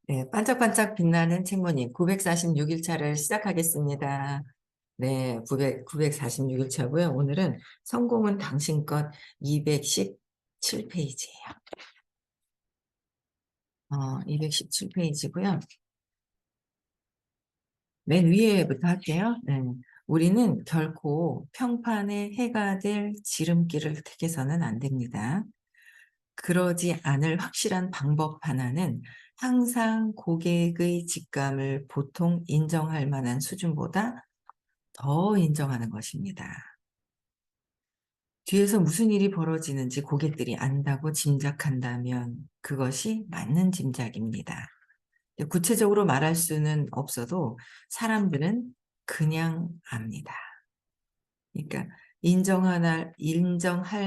네, 반짝반짝 빛나는 책무님 946일차를 시작하겠습니다. 네, 946일차고요. 오늘은 성공은 당신 것 217페이지예요. 217페이지고요. 맨 위에부터 할게요. 네. 우리는 결코 평판에 해가 될 지름길을 택해서는 안 됩니다. 그러지 않을 확실한 방법 하나는 항상 고객의 직감을 보통 인정할 만한 수준보다 더 인정하는 것입니다. 뒤에서 무슨 일이 벌어지는지 고객들이 안다고 짐작한다면 그것이 맞는 짐작입니다. 구체적으로 말할 수는 없어도 사람들은 그냥 압니다. 그러니까 인정할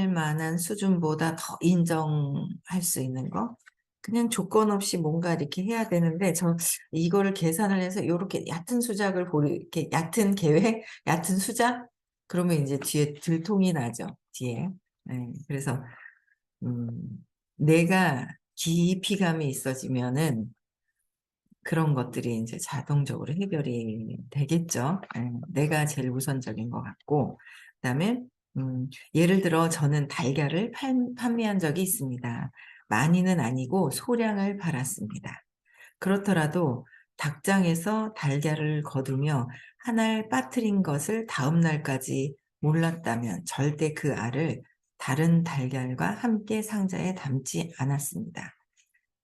만한 수준보다 더 인정할 수 있는 거? 그냥 조건 없이 뭔가 이렇게 해야 되는데, 이거를 계산을 해서 이렇게 얕은 수작을 이렇게 얕은 계획, 얕은 수작? 그러면 이제 뒤에 들통이 나죠, 뒤에. 네, 그래서, 음, 내가 깊이감이 있어지면은 그런 것들이 이제 자동적으로 해결이 되겠죠. 내가 제일 우선적인 것 같고, 그다음에 예를 들어 저는 달걀을 판매한 적이 있습니다. 많이는 아니고 소량을 팔았습니다. 그렇더라도 닭장에서 달걀을 거두며 한 알 빠뜨린 것을 다음 날까지 몰랐다면 절대 그 알을 다른 달걀과 함께 상자에 담지 않았습니다.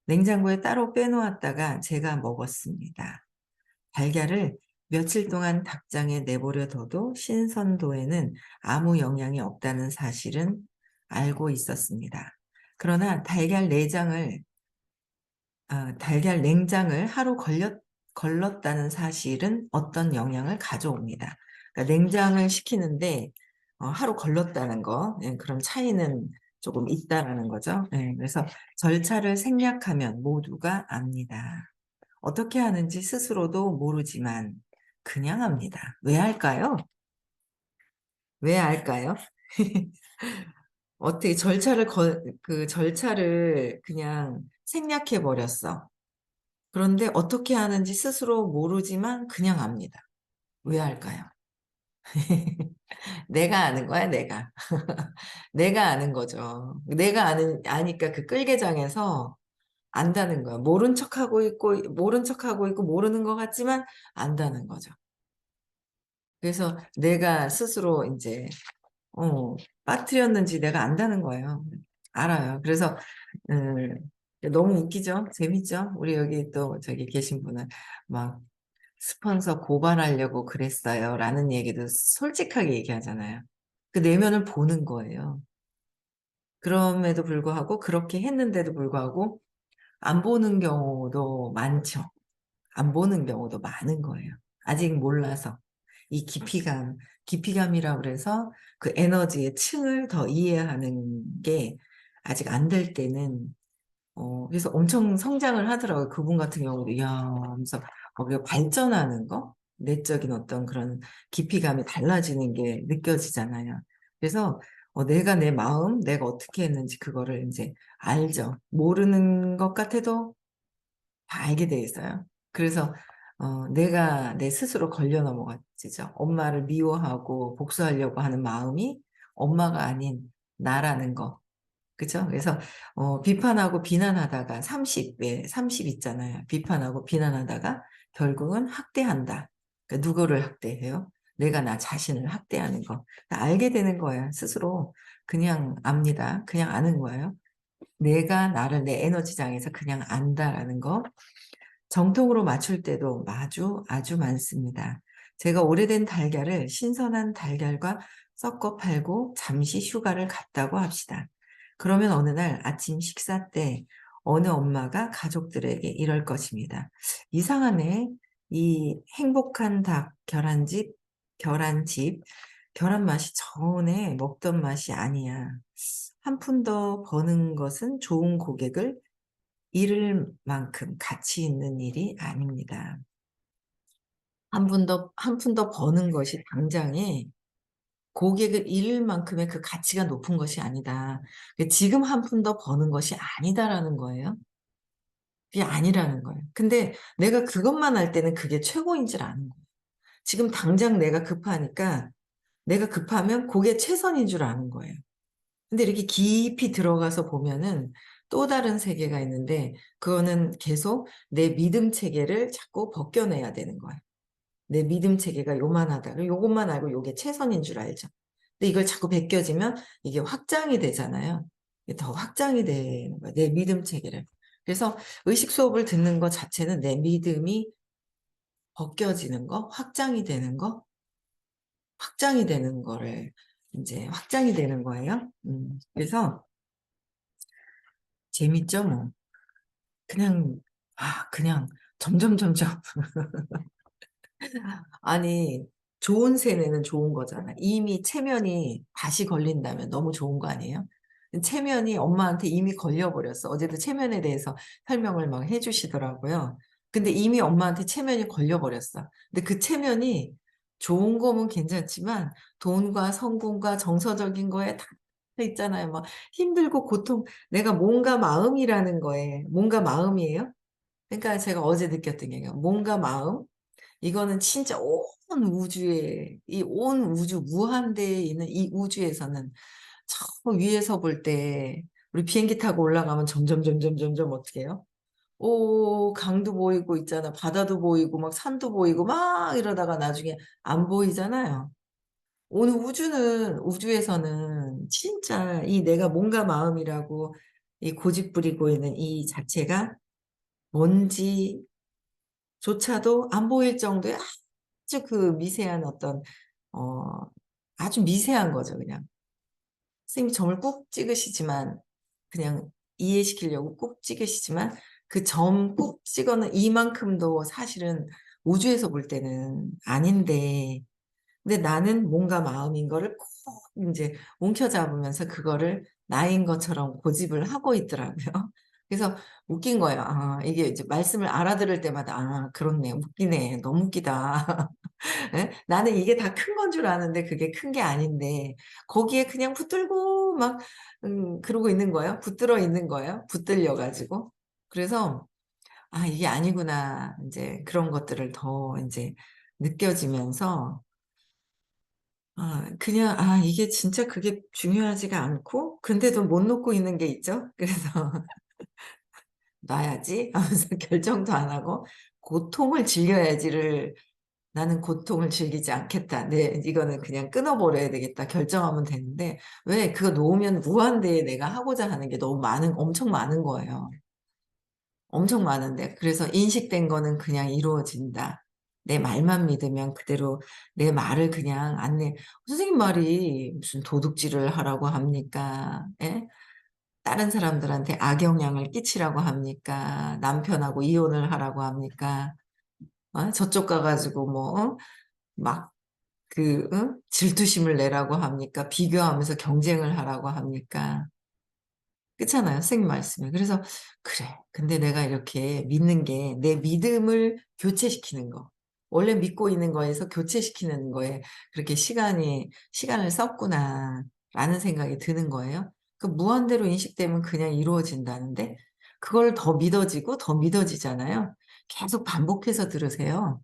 냉장고에 따로 빼놓았다가 제가 먹었습니다. 달걀을 며칠 동안 닭장에 내버려 둬도 신선도에는 아무 영향이 없다는 사실은 알고 있었습니다. 그러나 달걀 냉장을 하루 걸렀다는 사실은 어떤 영향을 가져옵니다. 그러니까 냉장을 시키는데 하루 걸렀다는 거, 그럼 차이는 조금 있다라는 거죠. 그래서 절차를 생략하면 모두가 압니다. 어떻게 하는지 스스로도 모르지만 그냥 합니다. 왜 할까요? 왜 할까요? 어떻게 그 절차를 그냥 생략해 버렸어. 그런데 어떻게 하는지 스스로 모르지만 그냥 합니다. 왜 할까요? 내가 아는 거야, 내가. 내가 아는 거죠. 아니까 그 끌개장에서 안다는 거야. 모른 척하고 있고, 모르는 것 같지만 안다는 거죠. 그래서 내가 스스로 이제, 어, 빠뜨렸는지 내가 안다는 거예요. 알아요. 그래서, 너무 웃기죠? 재밌죠? 우리 여기 또 저기 계신 분은 막 스폰서 고발하려고 그랬어요. 라는 얘기도 솔직하게 얘기하잖아요. 그 내면을 보는 거예요. 그럼에도 불구하고, 그렇게 했는데도 불구하고, 안 보는 경우도 많죠. 안 보는 경우도 많은 거예요. 아직 몰라서. 이 깊이감이라고 그래서 그 에너지의 층을 더 이해하는 게 아직 안 될 때는 그래서 엄청 성장을 하더라고요. 그분 같은 경우도, 이야, 하면서, 그리고 발전하는 거? 내적인 어떤 그런 깊이감이 달라지는 게 느껴지잖아요. 그래서, 내가 내 마음, 내가 어떻게 했는지 그거를 이제 알죠. 모르는 것 같아도 다 알게 돼 있어요. 그래서, 내가 내 스스로 걸려 넘어갔죠. 엄마를 미워하고 복수하려고 하는 마음이 엄마가 아닌 나라는 거. 그죠? 그래서 비판하고 비난하다가 30 있잖아요. 비판하고 비난하다가 결국은 학대한다. 그러니까 누구를 학대해요? 내가 나 자신을 학대하는 거. 알게 되는 거예요. 스스로 그냥 압니다. 그냥 아는 거예요. 내가 나를 내 에너지장에서 그냥 안다라는 거. 정통으로 맞출 때도 아주 많습니다. 제가 오래된 달걀을 신선한 달걀과 섞어 팔고 잠시 휴가를 갔다고 합시다. 그러면 어느 날 아침 식사 때 어느 엄마가 가족들에게 이럴 것입니다. 이상하네. 이 행복한 계란집, 계란 맛이 전에 먹던 맛이 아니야. 한 푼 더 버는 것은 좋은 고객을 잃을 만큼 가치 있는 일이 아닙니다. 한 푼 더 버는 것이 당장에 고객을 잃을 만큼의 그 가치가 높은 것이 아니다. 지금 한 푼 더 버는 것이 아니다라는 거예요. 그게 아니라는 거예요. 근데 내가 그것만 할 때는 그게 최고인 줄 아는 거예요. 지금 당장 내가 급하니까 내가 급하면 그게 최선인 줄 아는 거예요. 근데 이렇게 깊이 들어가서 보면은 또 다른 세계가 있는데 그거는 계속 내 믿음 체계를 자꾸 벗겨내야 되는 거예요. 내 믿음 체계가 요만하다. 요것만 알고 요게 최선인 줄 알죠. 근데 이걸 자꾸 벗겨지면 이게 확장이 되잖아요. 이게 더 확장이 되는 거예요. 내 믿음 체계를. 그래서 의식 수업을 듣는 것 자체는 내 믿음이 벗겨지는 거, 확장이 되는 거를 이제 확장이 되는 거예요. 그래서 재밌죠, 뭐. 그냥, 그냥 점점 아니, 좋은 세뇌는 좋은 거잖아. 이미 체면이 다시 걸린다면 너무 좋은 거 아니에요? 체면이 엄마한테 이미 걸려버렸어. 어제도 체면에 대해서 설명을 막 해주시더라고요. 근데 이미 엄마한테 체면이 걸려버렸어. 근데 그 체면이 좋은 거면 괜찮지만 돈과 성공과 정서적인 거에 다 있잖아요. 막 힘들고 고통, 내가 몸과 마음이라는 거에, 몸과 마음이에요? 그러니까 제가 어제 느꼈던 게 몸과 마음, 이거는 진짜 온 우주에, 이 온 우주, 무한대에 있는 이 우주에서는 저 위에서 볼 때, 우리 비행기 타고 올라가면 점점 어떻게 해요? 오, 강도 보이고 있잖아. 바다도 보이고, 막 산도 보이고, 막 이러다가 나중에 안 보이잖아요. 오늘 우주에서는 진짜 이 내가 몸과 마음이라고 이 고집 부리고 있는 이 자체가 뭔지조차도 안 보일 정도의 아주 그 미세한 어떤 어 아주 미세한 거죠, 그냥. 선생님이 점을 꾹 찍으시지만 그냥 이해시키려고 꾹 찍으시지만 그 점 꾹 찍어는 이만큼도 사실은 우주에서 볼 때는 아닌데 근데 나는 몸과 마음인 거를 꼭 이제 움켜잡으면서 그거를 나인 것처럼 고집을 하고 있더라고요. 그래서 웃긴 거예요. 이게 이제 말씀을 알아들을 때마다 그렇네. 웃기네. 너무 웃기다. 예? 나는 이게 다 큰 건 줄 아는데 그게 큰 게 아닌데 거기에 그냥 붙들고 막 그러고 있는 거예요. 붙들어 있는 거예요. 붙들려 가지고. 그래서 이게 아니구나. 이제 그런 것들을 더 이제 느껴지면서 그냥 이게 진짜 그게 중요하지가 않고 근데도 못 놓고 있는 게 있죠. 그래서 '놔야지.' 하면서 결정도 안 하고 '고통을 즐겨야지.'를 '나는 고통을 즐기지 않겠다. 네 이거는 그냥 끊어 버려야 되겠다.' 결정하면 되는데 왜 그거 놓으면 무한대에 내가 하고자 하는 게 너무 많은 엄청 많은 거예요. 엄청 많은데 그래서 인식된 거는 그냥 이루어진다. 내 말만 믿으면 그대로 내 말을 그냥 안내 선생님 말이 무슨 도둑질을 하라고 합니까? 예? 다른 사람들한테 악영향을 끼치라고 합니까? 남편하고 이혼을 하라고 합니까? 저쪽 가 가지고 뭐 막 질투심을 내라고 합니까? 비교하면서 경쟁을 하라고 합니까? 그렇잖아요, 선생님 말씀에. 그래서 그래. 근데 내가 이렇게 믿는 게 내 믿음을 교체시키는 거. 원래 믿고 있는 거에서 교체시키는 거에 그렇게 시간을 썼구나라는 생각이 드는 거예요. 그 무한대로 인식되면 그냥 이루어진다는데 그걸 더 믿어지고 더 믿어지잖아요. 계속 반복해서 들으세요.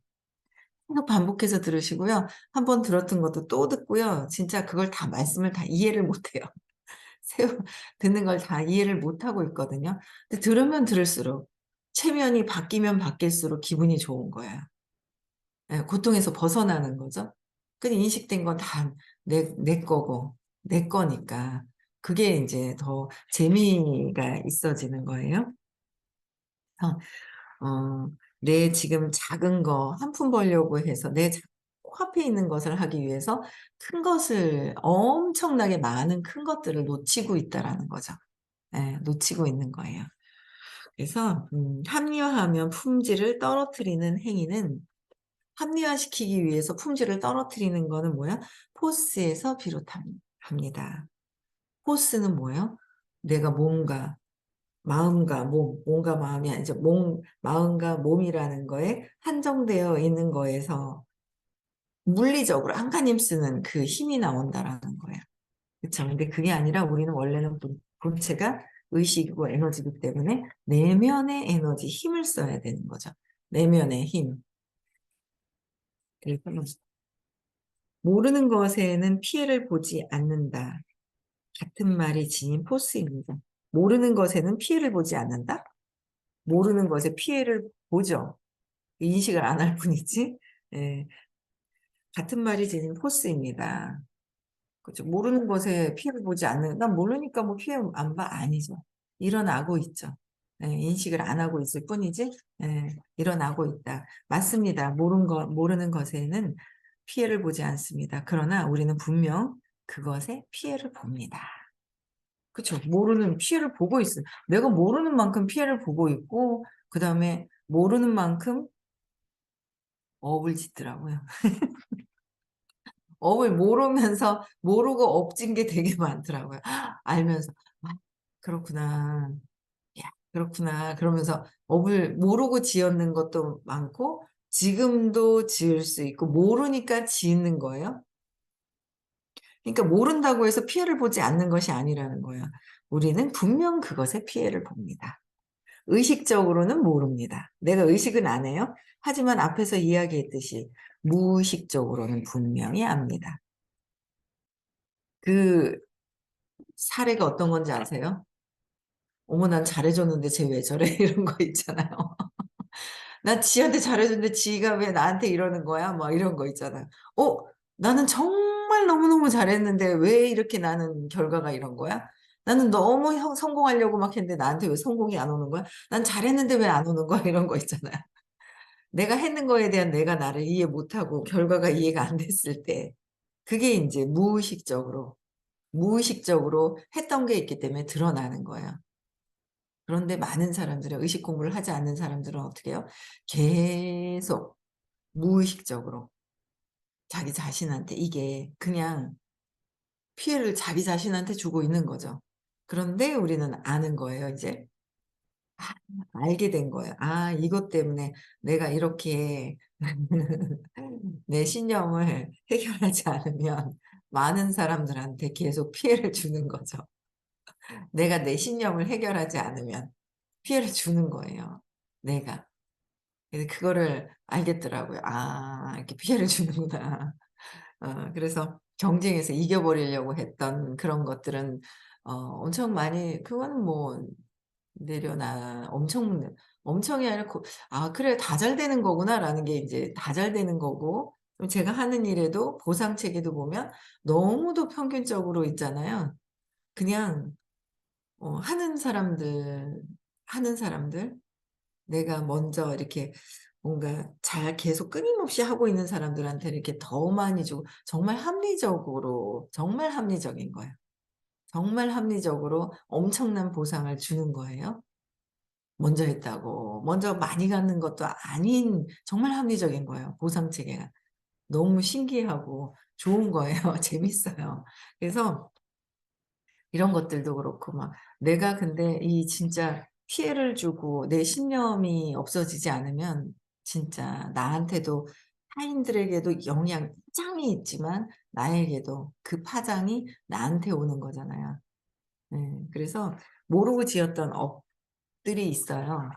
계속 반복해서 들으시고요. 한 번 들었던 것도 또 듣고요. 진짜 그걸 다 말씀을 다 이해를 못 해요. 세우 듣는 걸 다 이해를 못하고 있거든요. 근데 들으면 들을수록 체면이 바뀌면 바뀔수록 기분이 좋은 거야. 예 고통에서 벗어나는 거죠. 근데 인식된 건 다 내 거고 내 거니까 그게 인제 더 재미가 있어지는 거예요. 그래서 내 지금 작은 거 한 푼 벌려고 해서 내 코앞에 있는 것을 하기 위해서 큰 것을 엄청나게 많은 큰 것들을 놓치고 있다라는 거죠. 예. 놓치고 있는 거예요. 그래서 합리화하면 품질을 떨어뜨리는 행위는 합리화시키기 위해서 품질을 떨어뜨리는 거는 뭐야? 포스에서 합니다. 포스는 뭐예요? 내가 마음과 몸과 마음이 아니죠. 마음과 몸이라는 거에 한정되어 있는 거에서 물리적으로 안간힘 쓰는 그 힘이 나온다라는 거야. 그쵸? 근데 그게 아니라 우리는 원래는 본체가 의식이고 에너지이기 때문에 내면의 에너지, 힘을 써야 되는 거죠. 내면의 힘. 그래서 모르는 것에는 피해를 보지 않는다. 같은 말이 지닌 포스입니다. 모르는 것에는 피해를 보지 않는다? 모르는 것에 피해를 보죠. 인식을 안 할 뿐이지. 예, 같은 말이 지닌 포스입니다. 그죠. 모르는 것에 피해를 보지 않는, 난 모르니까 뭐 피해 안 봐. 아니죠. 일어나고 있죠. 예, 인식을 안 하고 있을 뿐이지, 예, 일어나고 있다. 맞습니다. 모르는 것에는 피해를 보지 않습니다. 그러나 우리는 분명 그것에 피해를 봅니다. 그쵸. 모르는 피해를 보고 있어. 내가 모르는 만큼 피해를 보고 있고, 그 다음에 모르는 만큼 업을 짓더라고요. 업을 모르면서, 모르고 업진 게 되게 많더라고요. 알면서. 아, 그렇구나. 야, 그렇구나. 그러면서 업을 모르고 지었는 것도 많고, 지금도 지을 수 있고, 모르니까 지는 거예요. 그러니까 모른다고 해서 피해를 보지 않는 것이 아니라는 거예요. 우리는 분명 그것에 피해를 봅니다. 의식적으로는 모릅니다. 내가 의식은 안 해요. 하지만 앞에서 이야기했듯이 무의식적으로는 분명히 압니다. 그 사례가 어떤 건지 아세요? 어머, 난 잘해줬는데 쟤 왜 저래? 이런 거 있잖아요. 나 지한테 잘해줬는데 지가 왜 나한테 이러는 거야? 막 이런 거 있잖아요. 어, 나는 정말 너무너무 잘했는데 왜 이렇게 나는 결과가 이런 거야? 나는 너무 성공하려고 막 했는데 나한테 왜 성공이 안 오는 거야? 난 잘했는데 왜 안 오는 거야? 이런 거 있잖아요. 내가 했는 거에 대한 내가 나를 이해 못하고 결과가 이해가 안 됐을 때 그게 이제 무의식적으로 했던 게 있기 때문에 드러나는 거예요. 그런데 많은 사람들은 의식 공부를 하지 않는 사람들은 어떻게 해요? 계속 무의식적으로 자기 자신한테 이게 그냥 피해를 자기 자신한테 주고 있는 거죠. 그런데 우리는 아는 거예요, 이제. 아, 알게 된 거예요. 아, 이것 때문에 내가 이렇게 내 신념을 해결하지 않으면 많은 사람들한테 계속 피해를 주는 거죠. 내가 내 신념을 해결하지 않으면 피해를 주는 거예요. 내가. 그래서 그거를 알겠더라고요. 아, 이렇게 피해를 주는구나. 그래서 경쟁에서 이겨버리려고 했던 그런 것들은 엄청 많이, 그거는 뭐 엄청이 아니라, 아, 그래, 다 잘 되는 거구나라는 게 이제 다 잘 되는 거고, 그럼 제가 하는 일에도 보상체계도 보면 너무도 평균적으로 있잖아요. 그냥, 하는 사람들, 내가 먼저 이렇게 뭔가 잘 계속 끊임없이 하고 있는 사람들한테 이렇게 더 많이 주고, 정말 합리적인 거예요. 정말 합리적으로 엄청난 보상을 주는 거예요. 먼저 했다고. 먼저 많이 갖는 것도 아닌 정말 합리적인 거예요, 보상 체계가. 너무 신기하고 좋은 거예요. 재밌어요. 그래서 이런 것들도 그렇고 막 내가 근데 이 진짜 피해를 주고 내 신념이 없어지지 않으면 진짜 나한테도 타인들에게도 파장이 있지만 나에게도 그 파장이 나한테 오는 거잖아요. 그래서 모르고 지었던 업들이 있어요.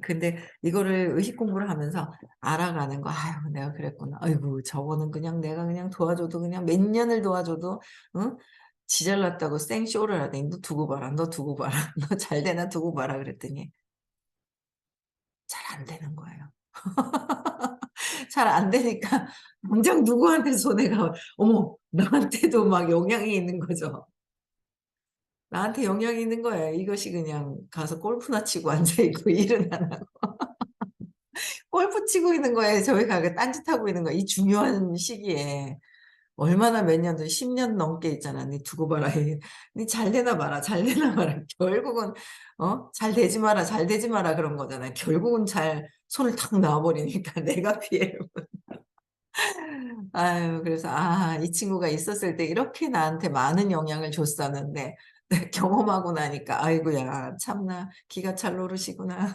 근데 이거를 의식 공부를 하면서 알아가는 거, 아유, 내가 그랬구나. 아이고, 저거는 그냥 내가 그냥 도와줘도 그냥 몇 년을 도와줘도, 응? 지잘났다고 생쇼를 하더니, 너 두고 봐라, 너 두고 봐라, 너 잘 되나 두고 봐라 그랬더니 잘 안 되는 거예요. 잘 안 되니까 당장 누구한테 손해가, 어머, 나한테도 막 영향이 있는 거죠. 나한테 영향이 있는 거예요. 이것이 그냥 가서 골프나 치고 앉아있고 일은 안 하고. 골프 치고 있는 거예요. 저희 가게 딴짓하고 있는 거예요. 이 중요한 시기에. 얼마나 몇 년, 10년 넘게 있잖아. 니 두고 봐라. 니 잘 되나 봐라. 잘 되나 봐라. 결국은, 잘 되지 마라. 잘 되지 마라. 그런 거잖아요. 결국은 손을 탁 놔버리니까 내가 피해를. 아유, 그래서, 아, 이 친구가 있었을 때 이렇게 나한테 많은 영향을 줬었는데, 경험하고 나니까, 아이고야, 참나, 기가 찰 노릇이구나.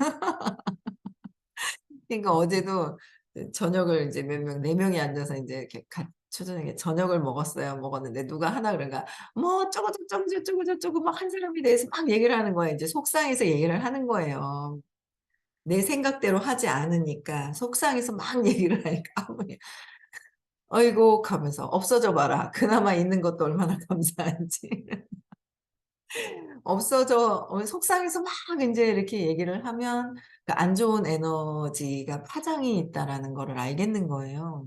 그러니까 어제도 저녁을 이제 몇 명 4 명이 앉아서 인제 이렇게 초저녁에 저녁을 먹었어요. 먹었는데 누가 하나 그러니까 뭐 어쩌고 저쩌고 저쩌고 저쩌고 막 한 사람에 대해서 막 얘기를 하는 거예요. 인제 속상해서 얘기를 하는 거예요. 내 생각대로 하지 않으니까 속상해서 막 얘기를 하니까 아무리 "아이고." 하면서 "없어져 봐라. 그나마 있는 것도 얼마나 감사한지." 없어져 속상해서 막 인제 이렇게 얘기를 하면 그 안 좋은 에너지가 파장이 있다라는 거를 알겠는 거예요.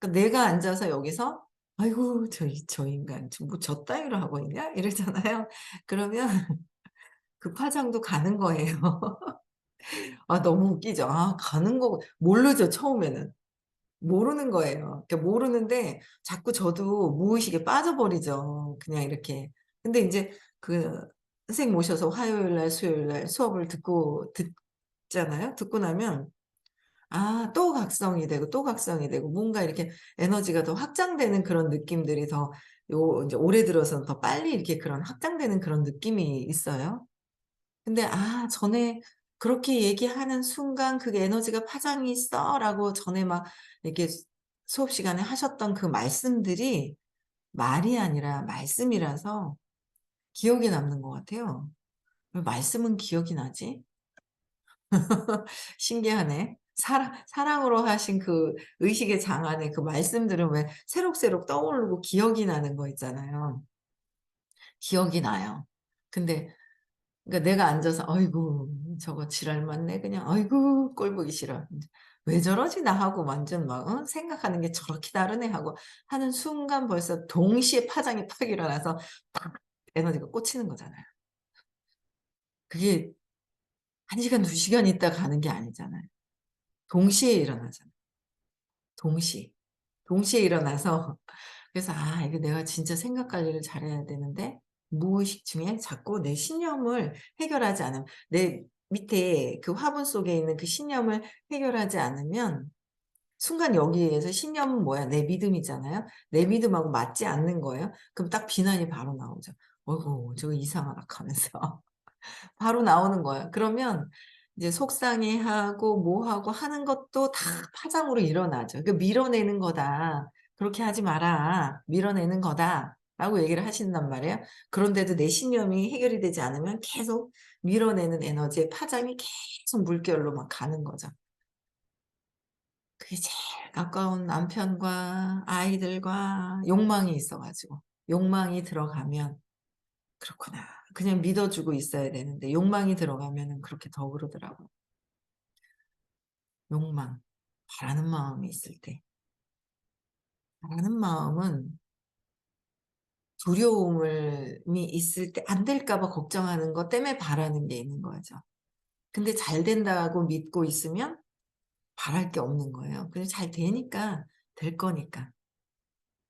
그러니까 내가 앉아서 여기서 "아이고 저 인간 지금 뭐 저 따위로 하고 있냐?" 이러잖아요. 그러면 그 파장도 가는 거예요. 아 너무 웃기죠. 아 가는 거 모르죠 처음에는. 모르는 거예요. 그러니까 모르는데 자꾸 저도 무의식에 빠져버리죠. 그냥 이렇게. 근데 인제 그 선생님 모셔서 화요일 날 수요일 날 수업을 듣잖아요. 듣고 나면 아 또 각성이 되고 또 각성이 되고 뭔가 이렇게 에너지가 더 확장되는 그런 느낌들이 더 인제 올해 들어서는 더 빨리 이렇게 그런 확장되는 그런 느낌이 있어요. 근데 아 전에 그렇게 얘기하는 순간 "그게 에너지가 파장이 있어."라고 전에 막 이렇게 수업 시간에 하셨던 그 말씀들이 말이 아니라 말씀이라서 기억에 남는 것 같아요. '왜 말씀은 기억이 나지?' 신기하네. 사랑으로 하신 그 의식의 장안에 그 말씀들은 왜 새록새록 떠오르고 기억이 나는 거 있잖아요. 기억이 나요. 근데 그러니까 내가 앉아서 '아이고 저거 지랄 맞네 그냥. 아이고 꼴 보기 싫어. 인제 왜 저러지 나.' 하고 완전 막 생각하는 게 '저렇게 다르네.' 하고 하는 순간 벌써 동시에 파장이 팍 일어나서 팍 에너지가 꽂히는 거잖아요. 그게 1 시간 2 시간 있다 가는 게 아니잖아요. 동시에 일어나잖아요. 동시에. 동시에 일어나서 그래서 '아 이게 내가 진짜 생각 관리를 잘해야 되는데 무의식 중에 자꾸 내 신념을 해결하지 않으면 내 밑에 그 화분 속에 있는 그 신념을 해결하지 않으면 순간 여기에서 신념은 뭐야? 내 믿음이잖아요. 내 믿음하고 맞지 않는 거예요. 그럼 딱 비난이 바로 나오죠. "어이구 저거 이상하다." 하면서. 바로 나오는 거예요. 그러면 이제 속상해하고 뭐 하고 하는 것도 다 파장으로 일어나죠. 그 "밀어내는 거다. 그렇게 하지 마라. 밀어내는 거다."라고 얘기를 하신단 말이에요. 그런데도 내 신념이 해결이 되지 않으면 계속 밀어내는 에너지의 파장이 계속 물결로 막 가는 거죠. 그게 제일 가까운 남편과 아이들과 욕망이 있어 가지고 욕망이 들어가면 '그렇구나.' 그냥 믿어 주고 있어야 되는데 욕망이 들어가면은 그렇게 더 그러더라고요. 욕망. 바라는 마음이 있을 때. 바라는 마음은 두려움을 이 있을 때 안 될까 봐 걱정하는 것 때문에 바라는 게 있는 거죠. 근데 잘 된다고 믿고 있으면 바랄 게 없는 거예요. 그냥 잘 되니까 될 거니까.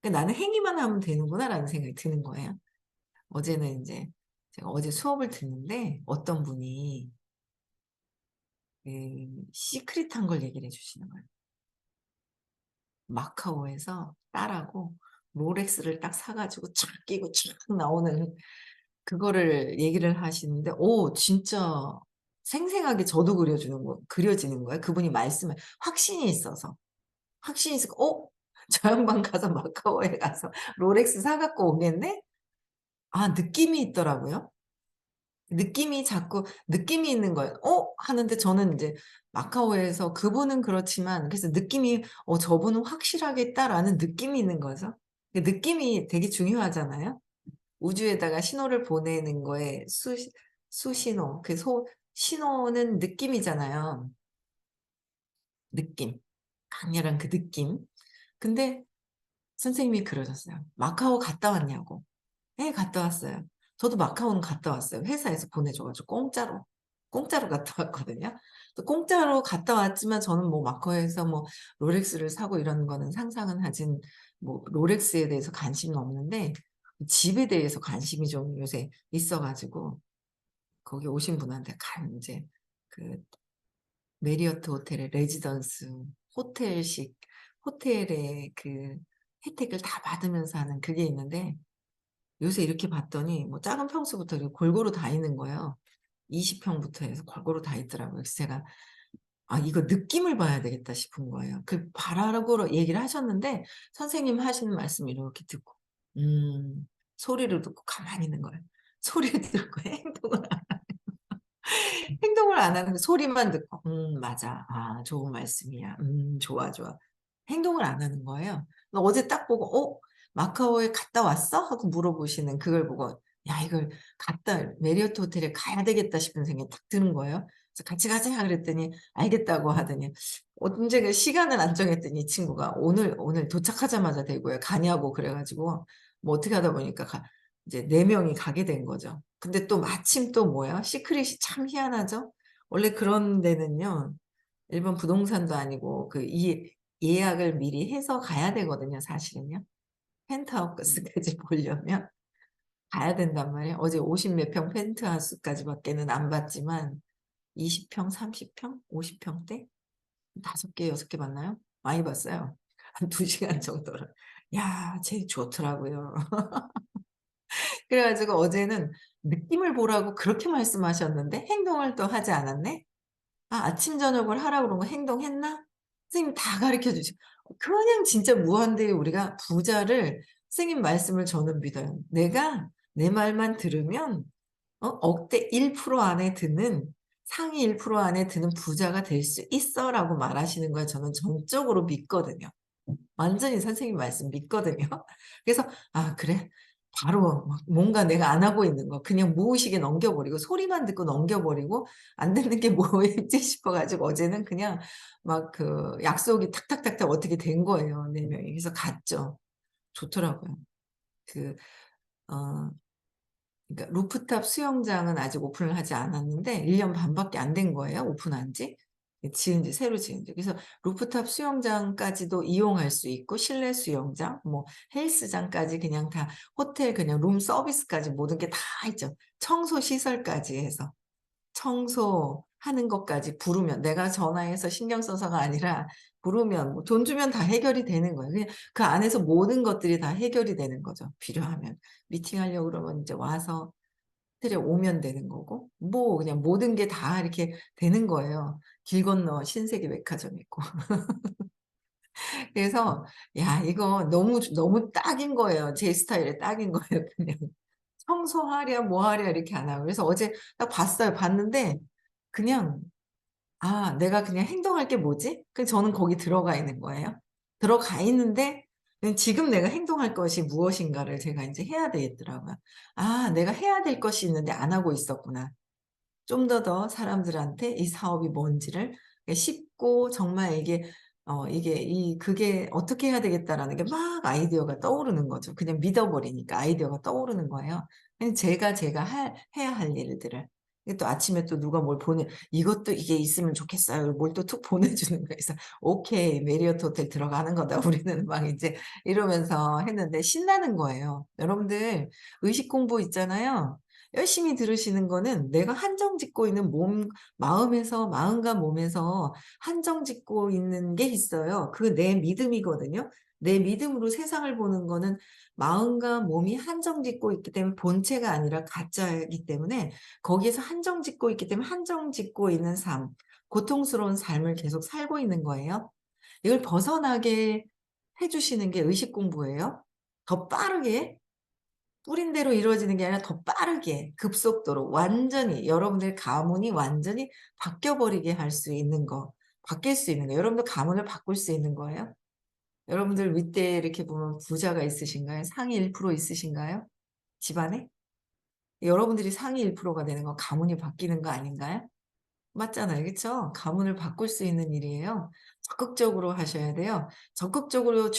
그러니까 '나는 행위만 하면 되는구나.'라는 생각이 드는 거예요. 어제는 인제 제가 어제 수업을 듣는데 어떤 분이 그 시크릿한 걸 얘기를 해 주시는 거예요. 마카오에서 딸하고 롤렉스를 딱 사 가지고 착 끼고 촥 나오는 그거를 얘기를 하시는데 진짜 생생하게 저도 그려지는 거예요. 그분이 말씀에 확신이 있어서. 확신이 있으니까 '어? 저 양반 가서 마카오에 가서 롤렉스 사 갖고 오겠네?' 아 느낌이 있더라고요. 느낌이 자꾸 느낌이 있는 거예요. 하는데 저는 인제 마카오에서 그분은 그렇지만 그래서 느낌이 '저분은 확실하겠다.'라는 느낌이 있는 거죠. 그 느낌이 되게 중요하잖아요. 우주에다가 신호를 보내는 거에 수신호 그 신호는 느낌이잖아요. 느낌. 강렬한 그 느낌. 근데 선생님이 그러셨어요. "마카오 갔다 왔냐."고. 예 갔다 왔어요. 저도 마카오는 갔다 왔어요. 회사에서 보내줘 가지고 공짜로. 공짜로 갔다 왔거든요. 또 공짜로 갔다 왔지만 저는 뭐 마카오에서 뭐 롤렉스를 사고 이런 거는 상상은 하진 뭐 롤렉스에 대해서 관심은 없는데 집에 대해서 관심이 좀 요새 있어 가지고 거기 오신 분한테 인제 그 메리어트 호텔의 레지던스 호텔식 호텔의 그 혜택을 다 받으면서 하는 그게 있는데 요새 이렇게 봤더니 뭐 작은 평수부터 이렇게 골고루 다 있는 거예요. 20 평부터 해서 골고루 다 있더라고요. 그래서 제가 아 이거 느낌을 봐야 되겠다 싶은 거예요. 그 바라고 얘기를 하셨는데 선생님 하시는 말씀 이렇게 듣고 소리를 듣고 가만히 있는 거예요. 소리를 듣고 행동을 안 하는 거 소리만 듣고 맞아. 아 좋은 말씀이야. 좋아, 좋아." 행동을 안 하는 거예요. 어제 딱 보고 마카오에 갔다 왔어?" 하고 물어보시는 그걸 보고 '야 이걸 갔다 메리어트 호텔에 가야 되겠다.' 싶은 생각이 딱 드는 거예요. 그래서 "같이 가자." 그랬더니 알겠다고 하더니 언제 그 시간을 안 정했더니 이 친구가 오늘 도착하자마자 대구에 가냐고 그래 가지고 뭐 어떻게 하다 보니까 이제 4 명이 가게 된 거죠. 근데 또 마침 또 뭐예요? 시크릿이 참 희한하죠? 원래 그런 데는요. 일본 부동산도 아니고 예약을 미리 해서 가야 되거든요 사실은요. 펜트하우스까지 보려면 가야 된단 말이에요. 어제 50 몇 평 펜트하우스까지 밖에는 안 봤지만 20 평, 30 평, 50 평대 5 개, 6개 봤나요? 많이 봤어요. 한 2 시간 정도를. 야 제일 좋더라고요. 그래 가지고 어제는 느낌을 보라고 그렇게 말씀하셨는데 행동을 또 하지 않았네? 아 아침 저녁을 하라고 그런 거 행동했나? 선생님 다 가르쳐 주시고 그냥 진짜 무한대에 우리가 부자를 선생님 말씀을 저는 믿어요. 내가 내 말만 들으면 억대 1% 안에 드는 상위 1% 안에 드는 부자가 될 수 있어라고 말하시는 걸 저는 전적으로 믿거든요. 완전히 선생님 말씀 믿거든요. 그래서 '아 그래?' 바로 막 뭔가 내가 안 하고 있는 거 그냥 무의식에 넘겨 버리고 소리만 듣고 넘겨 버리고 안 되는 게 뭐였지 싶어 가지고 어제는 그냥 막 그 약속이 탁탁탁탁 어떻게 된 거예요 4 명이. 그래서 갔죠. 좋더라고요. 그 어 그러니까 루프탑 수영장은 아직 오픈을 하지 않았는데 1년 반밖에 안 된 거예요, 오픈한 지. 지은 지 새로 지은 지. 그래서 루프탑 수영장까지도 이용할 수 있고 실내 수영장 뭐 헬스장까지 그냥 다 호텔 그냥 룸 서비스까지 모든 게 다 있죠. 청소 시설까지 해서. 청소하는 것까지 부르면 내가 전화해서 신경 써서가 아니라 부르면 뭐 돈 주면 다 해결이 되는 거예요. 그냥 그 안에서 모든 것들이 다 해결이 되는 거죠, 필요하면. 미팅하려고 그러면 인제 와서 호텔에 오면 되는 거고 뭐 그냥 모든 게 다 이렇게 되는 거예요. 길 건너 신세계 백화점 있고. 그래서 야 이거 너무 딱인 거예요. 제 스타일에 딱인 거예요 그냥. 청소하랴 뭐 하랴 이렇게 안 하고. 그래서 어제 딱 봤어요. 봤는데 그냥 '아 내가 그냥 행동할 게 뭐지?' 저는 거기 들어가 있는 거예요. 들어가 있는데 지금 내가 행동할 것이 무엇인가를 제가 인제 해야 되겠더라고요. '아 내가 해야 될 것이 있는데 안 하고 있었구나.' 좀 더 사람들한테 이 사업이 뭔지를 쉽고 정말 그게 '어떻게 해야 되겠다.'라는 게 막 아이디어가 떠오르는 거죠. 그냥 믿어 버리니까 아이디어가 떠오르는 거예요. 그냥 제가 해야 할 일들을. 이게 또 아침에 또 누가 뭘 "이것도 이게 있으면 좋겠어요." 뭘 또 툭 보내주는 거예요. 그래서 "오케이. 메리어트 호텔 들어가는 거다." 우리는 막 인제 이러면서 했는데 신나는 거예요. 여러분들 의식 공부 있잖아요. 열심히 들으시는 거는 내가 한정 짓고 있는 마음과 몸에서 한정 짓고 있는 게 있어요. 그 내 믿음이거든요. 내 믿음으로 세상을 보는 거는 마음과 몸이 한정 짓고 있기 때문에 본체가 아니라 가짜이기 때문에 거기에서 한정 짓고 있기 때문에 한정 짓고 있는 삶, 고통스러운 삶을 계속 살고 있는 거예요. 이걸 벗어나게 해 주시는 게 의식 공부예요. 더 빠르게 뿌린 대로 이루어지는 게 아니라 더 빠르게 급속도로 완전히 여러분들의 가문이 완전히 바뀌어 버리게 할 수 있는 거. 바뀔 수 있는 거. 여러분들 가문을 바꿀 수 있는 거예요? 여러분들 윗대에 이렇게 보면 부자가 있으신가요? 상위 1% 있으신가요? 집안에? 여러분들이 상위 1%가 되는 건 가문이 바뀌는 거 아닌가요? 맞잖아요. 그쵸? 가문을 바꿀 수 있는 일이에요. 적극적으로 하셔야 돼요. 적극적으로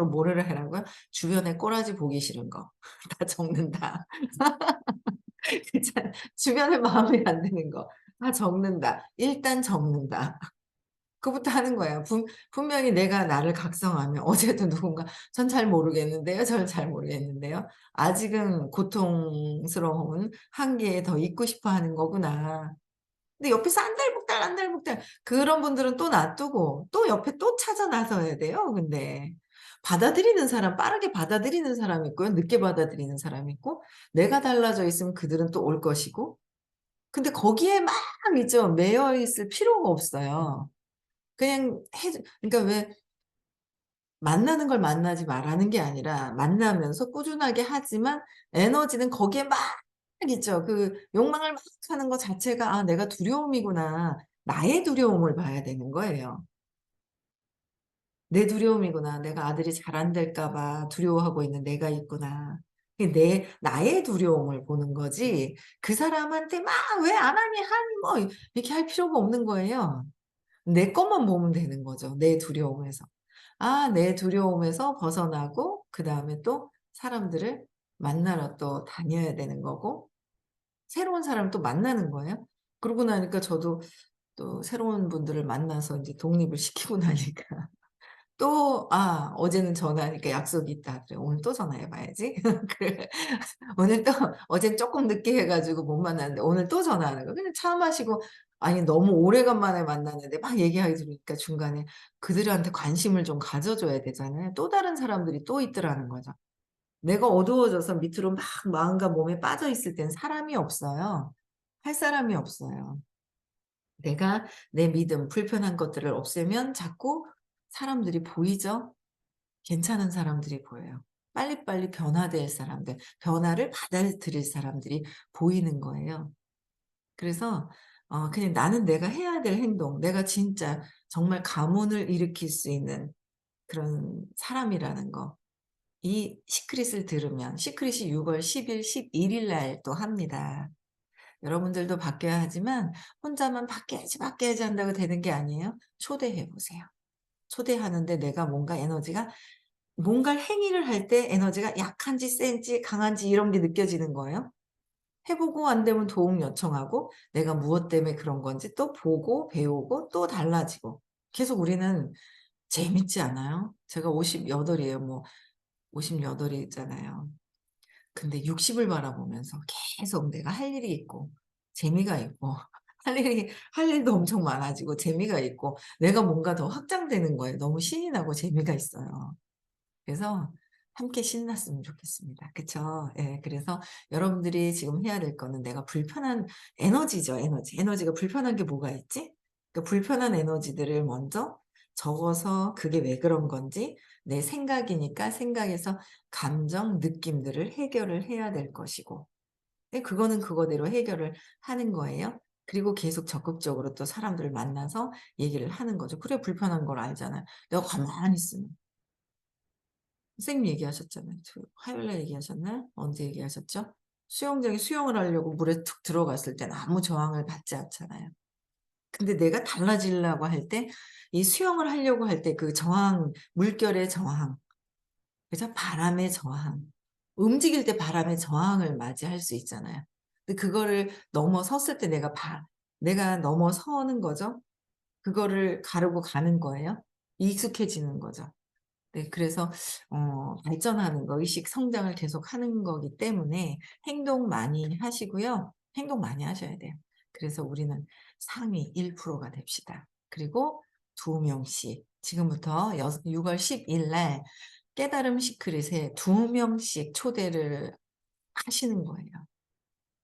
뭐를 하라고요? 주변에 꼬라지 보기 싫은 거. 다 적는다. 그잖아. 주변에 마음에 안 드는 거. 다 적는다. 일단 적는다. 그거부터 하는 거예요. 분명히 내가 나를 각성하면 어제도 누군가 "전 잘 모르겠는데요. 저는 잘 모르겠는데요. 아직은 고통스러운 한계에 더 있고 싶어 하는 거구나." 근데 옆에서 안달복달, 안달복달 그런 분들은 또 놔두고 또 옆에 또 찾아 나서야 돼요 근데. 받아들이는 사람 빠르게 받아들이는 사람이 있고요. 늦게 받아들이는 사람이 있고 내가 달라져 있으면 그들은 또 올 것이고 근데 거기에 막 있죠. 매여 있을 필요가 없어요. 그냥 해 주 그러니까 왜 만나는 걸 만나지 말라는 게 아니라 만나면서 꾸준하게 하지만 에너지는 거기에 막 있죠. 그 욕망을 막 하는 거 자체가 '아 내가 두려움이구나.' 나의 두려움을 봐야 되는 거예요. '내 두려움이구나. 내가 아들이 잘 안 될까 봐 두려워하고 있는 내가 있구나.' 그 내 나의 두려움을 보는 거지 그 사람한테 막 "왜 안 하니? 하니?" 뭐 이렇게 할 필요가 없는 거예요. 내 것만 보면 되는 거죠, 내 두려움에서. 내 두려움에서 벗어나고 그다음에 또 사람들을 만나러 또 다녀야 되는 거고 새로운 사람을 또 만나는 거예요. 그러고 나니까 저도 또 새로운 분들을 만나서 인제 독립을 시키고 나니까 또 어제는 전화하니까 약속이 있다 그래. 오늘 또 전화해 봐야지. 그래 오늘 또 어젠 쪼끔 늦게 해 가지고 못 만났는데 오늘 또 전화하는 거야. 그냥 차 마시고 아니 너무 오래간만에 만났는데 막 얘기하게 되니까 중간에 그들한테 관심을 좀 가져 줘야 되잖아요. 또 다른 사람들이 또 있더라는 거죠. 내가 어두워져서 밑으로 막 마음과 몸에 빠져 있을 땐 사람이 없어요. 할 사람이 없어요. 내가 내 믿음, 불편한 것들을 없애면 자꾸 사람들이 보이죠. 괜찮은 사람들이 보여요. 빨리빨리 변화될 사람들, 변화를 받아들일 사람들이 보이는 거예요. 그래서 그냥 나는 내가 해야 될 행동, 내가 진짜 정말 가문을 일으킬 수 있는 그런 사람이라는 거. 이 시크릿을 들으면 시크릿이 6월 10 일, 11일 날 또 합니다. 여러분들도 바뀌어야 하지만 혼자만 바뀌어야지, 바뀌어야지 한다고 되는 게 아니에요. 초대해 보세요. 초대하는데 내가 뭔가 에너지가 뭔가를 행위를 할 때 에너지가 약한지 센지 강한지 이런 게 느껴지는 거예요. 해 보고 안 되면 도움 요청하고 내가 무엇 때문에 그런 건지 또 보고 배우고 또 달라지고 계속 우리는 재밌지 않아요? 제가 58 이에요. 뭐 58 이잖아요. 근데 60을 바라보면서 계속 내가 할 일이 있고 재미가 있고 할 일도 엄청 많아지고 재미가 있고 내가 뭔가 더 확장되는 거예요. 너무 신이 나고 재미가 있어요. 그래서 함께 신났으면 좋겠습니다. 그쵸? 예. 그래서 여러분들이 지금 해야 될 거는 내가 불편한 에너지죠, 에너지. 에너지가 불편한 게 뭐가 있지? 그 불편한 에너지들을 먼저 적어서 그게 왜 그런 건지 내 생각이니까 생각에서 감정, 느낌들을 해결을 해야 될 것이고 그거는 그거대로 해결을 하는 거예요. 그리고 계속 적극적으로 또 사람들을 만나서 얘기를 하는 거죠. 그래 불편한 걸 알잖아요. 내가 가만히 있으면. 선생님 얘기하셨잖아요. 화요일 날 얘기하셨나요? 언제 얘기하셨죠? 수영장에 수영을 하려고 물에 툭 들어갔을 때는 아무 저항을 받지 않잖아요. 근데 내가 달라지려고 할 때 이 수영을 하려고 할 때 그 저항, 물결의 저항, 그죠? 바람의 저항. 움직일 때 바람의 저항을 맞이할 수 있잖아요. 근데 그거를 넘어섰을 때 내가 넘어서는 거죠. 그거를 가르고 가는 거예요. 익숙해지는 거죠. 네. 그래서 발전하는 거 의식 성장을 계속하는 거기 때문에 행동 많이 하시고요. 행동 많이 하셔야 돼요. 그래서 우리는 상위 1%가 됩시다. 그리고 2명씩 지금부터 6월 10일 날 깨달음 시크릿에 2명씩 초대를 하시는 거예요.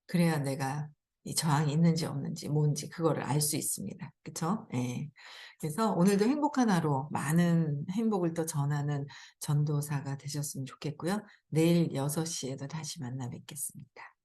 그래야 내가 이 저항이 있는지 없는지 뭔지 그거를 알 수 있습니다. 그쵸? 예. 그래서 오늘도 행복한 하루 많은 행복을 또 전하는 전도사가 되셨으면 좋겠고요. 내일 6 시에도 다시 만나 뵙겠습니다.